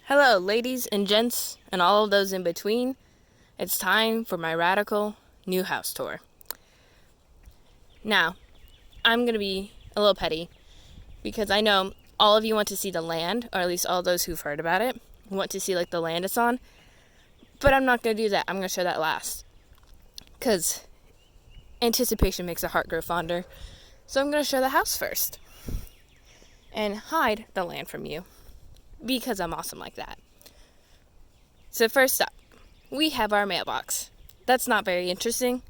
Hello, ladies and gents, and all of those in between. It's time for my radical new house tour. Now, I'm going to be a little petty because I know all of you want to see the land, or at least all those who've heard about it want to see like the land it's on. But I'm not going to do that. I'm going to show that last because anticipation makes the heart grow fonder. So I'm going to show the house first and hide the land from you because I'm awesome like that. So first up, we have our mailbox. That's not very interesting,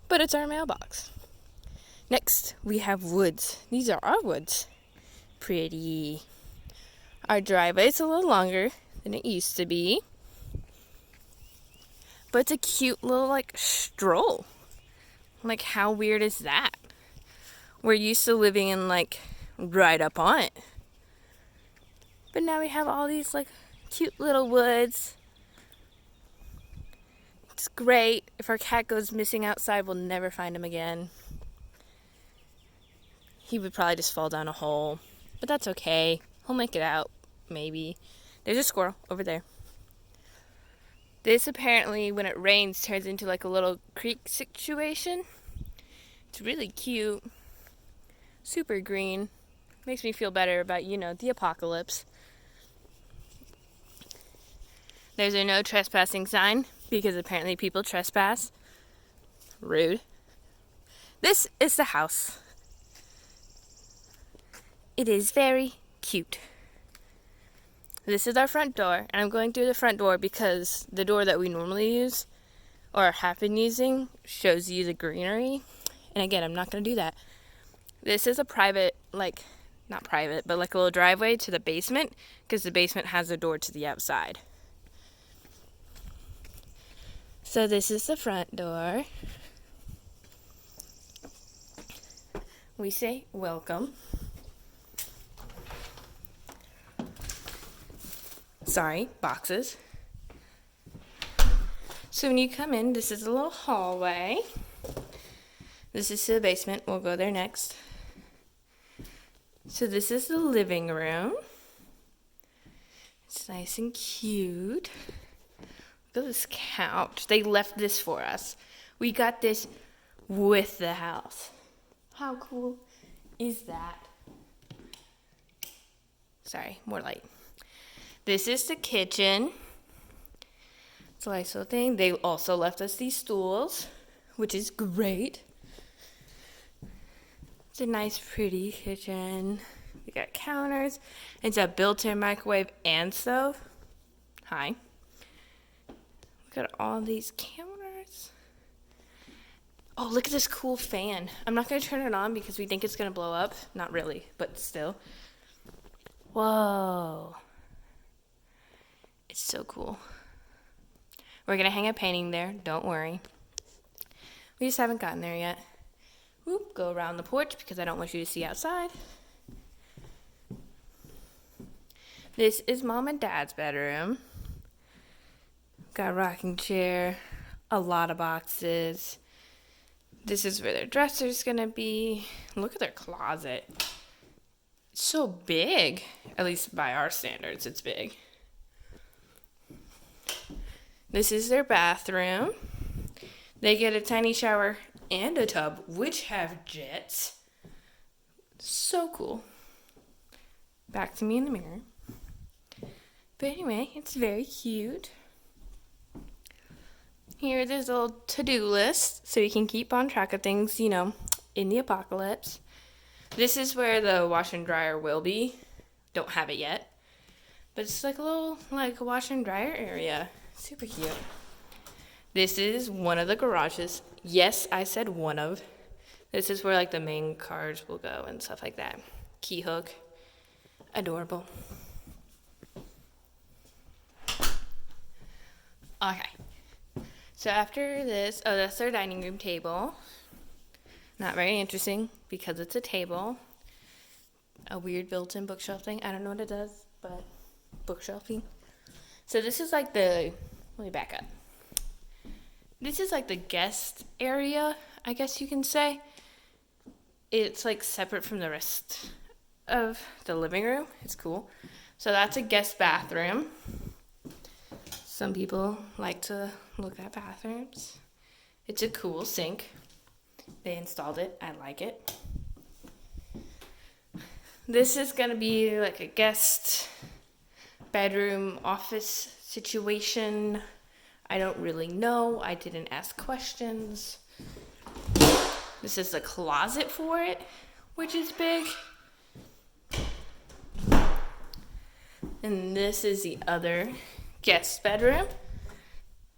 but it's our mailbox. Next, we have woods. These are our woods. Pretty. Our driveway is a little longer than it used to be, but it's a cute little stroll. Like, how weird is that? We're used to living in right up on it, but now we have all these cute little woods. It's great. If our cat goes missing outside, we'll never find him again. He would probably just fall down a hole, but that's okay. He'll make it out, maybe. There's a squirrel over there. This apparently, when it rains, turns into a little creek situation. It's really cute. Super green. Makes me feel better about, the apocalypse. There's a no trespassing sign because apparently people trespass. Rude. This is the house. It is very cute. This is our front door, and I'm going through the front door because the door that we normally use, or have been using, shows you the greenery. And again, I'm not going to do that. This is a private, not private, but a little driveway to the basement, because the basement has a door to the outside. So this is the front door. We say welcome. Sorry, boxes. So when you come in, this is a little hallway. This is to the basement. We'll go there next. So this is the living room. It's nice and cute. Look at this couch. They left this for us. We got this with the house. How cool is that? Sorry, more light. This is the kitchen. It's a nice little thing. They also left us these stools, which is great. It's a nice, pretty kitchen. We got counters. It's a built-in microwave and stove. Hi. Look at all these counters. Oh, look at this cool fan. I'm not going to turn it on because we think it's going to blow up. Not really, but still. Whoa. It's so cool. We're going to hang a painting there. Don't worry. We just haven't gotten there yet. Whoop, go around the porch because I don't want you to see outside. This is Mom and Dad's bedroom. Got a rocking chair, a lot of boxes. This is where their dresser's going to be. Look at their closet. It's so big. At least by our standards, it's big. This is their bathroom. They get a tiny shower and a tub, which have jets. So cool. Back to me in the mirror. But anyway, it's very cute. Here it is a little to-do list, so you can keep on track of things, in the apocalypse. This is where the wash and dryer will be. Don't have it yet. But it's a little, wash and dryer area. Super cute. This is one of the garages. Yes, I said one of. This is where, the main cars will go and stuff like that. Key hook. Adorable. Okay. So after this, that's our dining room table. Not very interesting because it's a table. A weird built-in bookshelf thing. I don't know what it does, but bookshelfing. So this is let me back up. This is the guest area, I guess you can say. It's separate from the rest of the living room. It's cool. So that's a guest bathroom. Some people like to look at bathrooms. It's a cool sink. They installed it. I like it. This is going to be like a guest bedroom office situation. I don't really know. I didn't ask questions. This is the closet for it, which is big. And this is the other guest bedroom.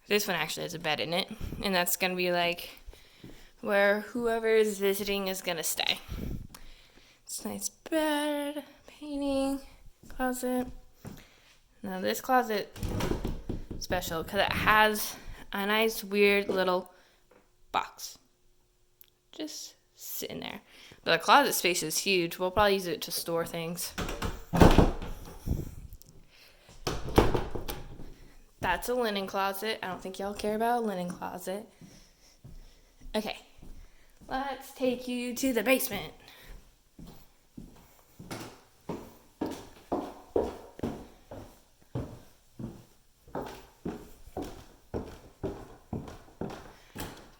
This one actually has a bed in it. And that's going to be like where whoever is visiting is going to stay. It's a nice bed, painting, closet. Now this closet is special because it has a nice weird little box. Just sitting there. But the closet space is huge. We'll probably use it to store things. That's a linen closet. I don't think y'all care about a linen closet. Okay, let's take you to the basement.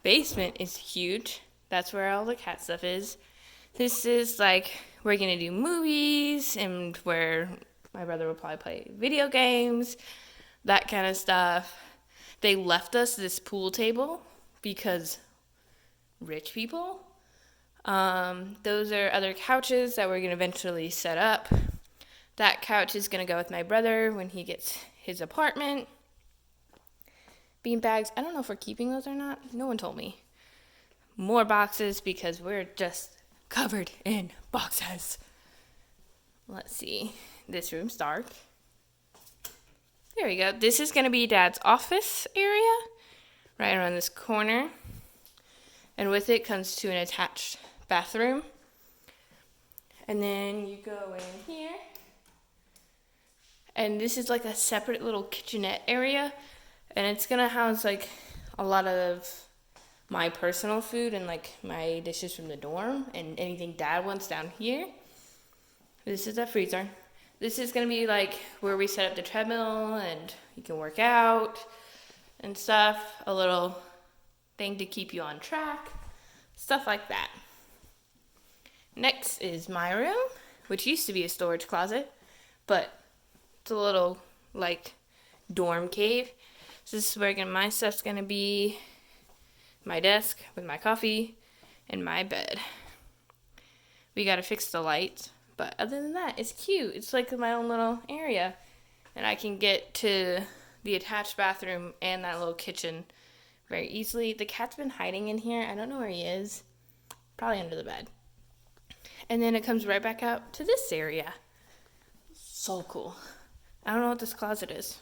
Basement is huge. That's where all the cat stuff is. This is like we're gonna do movies and where my brother will probably play video games, that kind of stuff. They left us this pool table because rich people. Those are other couches that we're gonna eventually set up. That couch is gonna go with my brother when he gets his apartment. Bean bags, I don't know if we're keeping those or not. No one told me. More boxes because we're just covered in boxes. Let's see. This room's dark. There we go. This is going to be Dad's office area, right around this corner. And with it comes to an attached bathroom. And then you go in here. And this is like a separate little kitchenette area. And it's going to house like a lot of my personal food and like my dishes from the dorm and anything Dad wants down here. This is a freezer. This is going to be like where we set up the treadmill and you can work out and stuff. A little thing to keep you on track. Stuff like that. Next is my room, which used to be a storage closet, but it's a little like dorm cave. So this is where my stuff's going to be. My desk with my coffee and my bed. We got to fix the lights. But other than that, it's cute. It's like my own little area. And I can get to the attached bathroom and that little kitchen very easily. The cat's been hiding in here. I don't know where he is. Probably under the bed. And then it comes right back out to this area. So cool. I don't know what this closet is.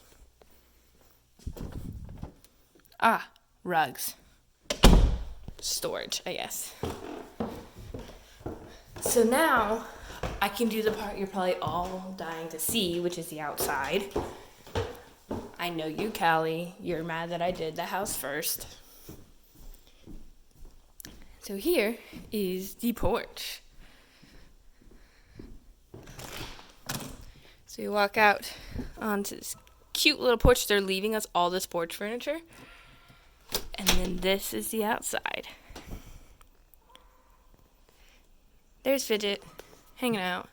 Rugs. Storage, I guess. So now I can do the part you're probably all dying to see, which is the outside. I know you, Callie. You're mad that I did the house first. So here is the porch. So you walk out onto this cute little porch. They're leaving us all this porch furniture. And then this is the outside. There's Fidget hanging out.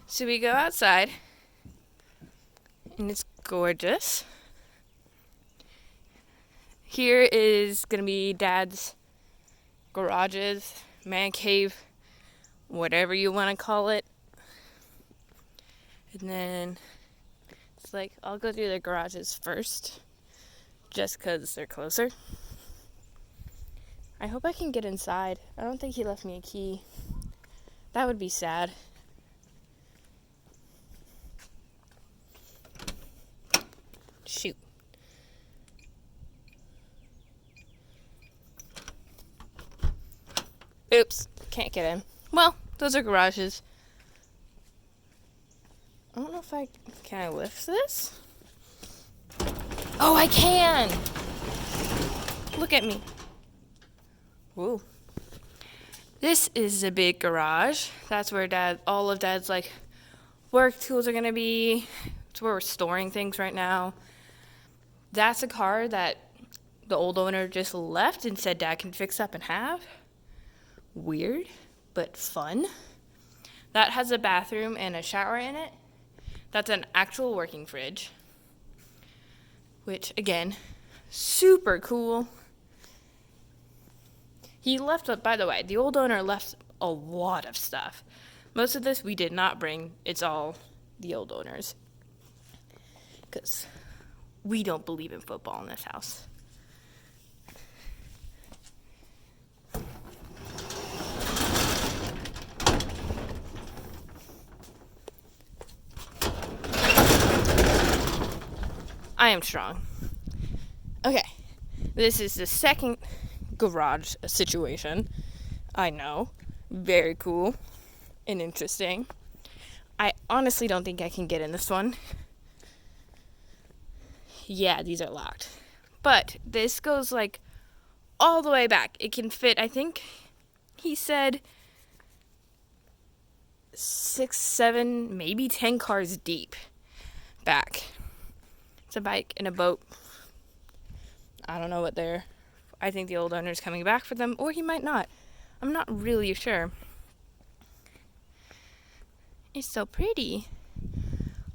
So we go outside, and it's gorgeous. Here is going to be Dad's garages, man cave, whatever you want to call it. And then it's like, I'll go through the garages first, just because they're closer. I hope I can get inside. I don't think he left me a key. That would be sad. Shoot. Oops, can't get in. Well, those are garages. I don't know if can I lift this? Oh, I can! Look at me. Whoa. This is a big garage. That's where all of Dad's like work tools are gonna be. It's where we're storing things right now. That's a car that the old owner just left and said Dad can fix up and have. Weird, but fun. That has a bathroom and a shower in it. That's an actual working fridge, which, again, super cool. He left, by the way, the old owner left a lot of stuff. Most of this we did not bring. It's all the old owners. Because we don't believe in football in this house. I am strong. Okay, this is the second garage situation. I know. Very cool and interesting. I honestly don't think I can get in this one. Yeah, these are locked. But this goes like all the way back. It can fit, I think he said 6, 7, maybe 10 cars deep back. It's a bike and a boat. I don't know what they're... I think the old owner's coming back for them, or he might not. I'm not really sure. It's so pretty.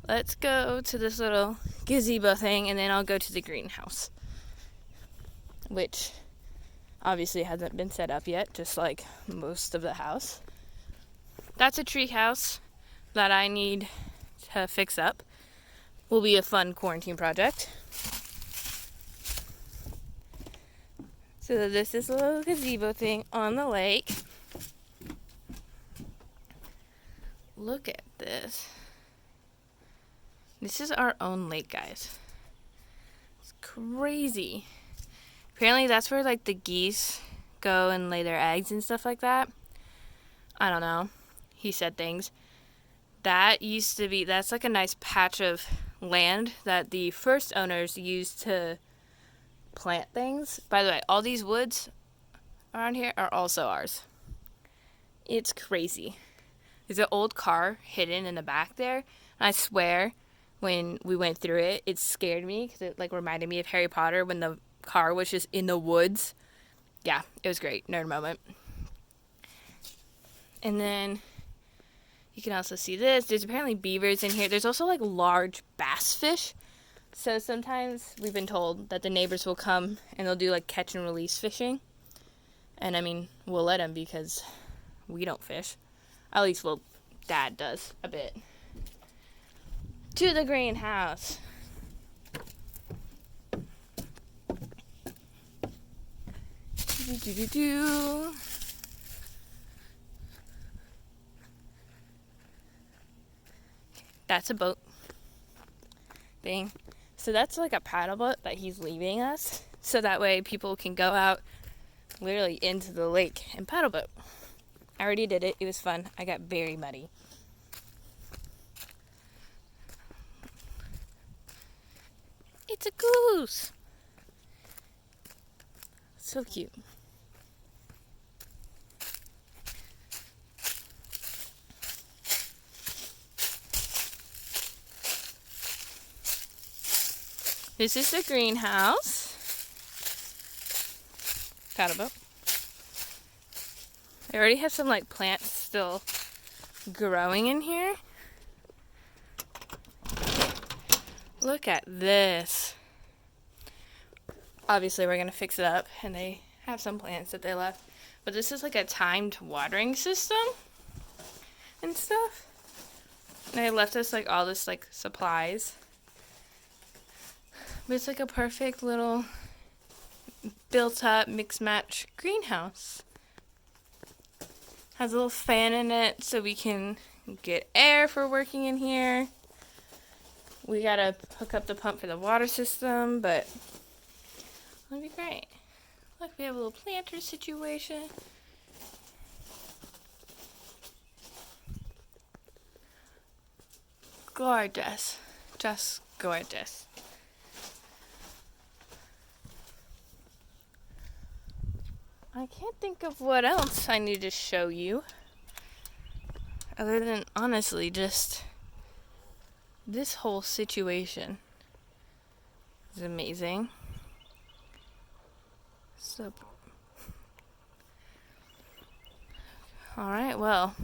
Let's go to this little gazebo thing, and then I'll go to the greenhouse, which obviously hasn't been set up yet, just like most of the house. That's a tree house that I need to fix up. Will be a fun quarantine project. So this is a little gazebo thing on the lake. Look at this. This is our own lake, guys. It's crazy. Apparently that's where like the geese go and lay their eggs and stuff like that. I don't know. He said things. That used to be, that's like a nice patch of land that the first owners used to plant things. By the way, all these woods around here are also ours. It's crazy. There's an old car hidden in the back there. And I swear, when we went through it, it scared me because it like reminded me of Harry Potter when the car was just in the woods. Yeah, it was great. Nerd moment. And then you can also see this. There's apparently beavers in here. There's also like large bass fish. So sometimes we've been told that the neighbors will come and they'll do like catch and release fishing. And I mean, we'll let them because we don't fish. At least, well, Dad does a bit. To the greenhouse. Do. That's a boat thing. So that's like a paddle boat that he's leaving us. So that way people can go out literally into the lake and paddle boat. I already did it. It was fun. I got very muddy. It's a goose. So cute. This is the greenhouse. Paddle boat. I already have some like plants still growing in here. Look at this. Obviously we're gonna fix it up, and they have some plants that they left. But this is like a timed watering system and stuff. And they left us like all this like supplies. But it's like a perfect little built up mix match greenhouse. Has a little fan in it so we can get air for working in here. We gotta hook up the pump for the water system, but it'll be great. Look, we have a little planter situation. Gorgeous. Just gorgeous. I can't think of what else I need to show you. Other than, honestly, just this whole situation. is amazing. So, alright, well,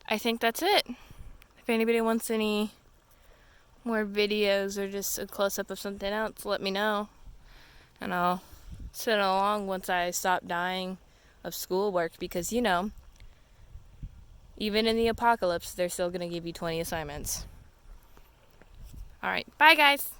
I think that's it. If anybody wants any more videos or just a close-up of something else, let me know. And I'll send it along once I stop dying of schoolwork, because, you know, even in the apocalypse, they're still going to give you 20 assignments. Alright, bye guys!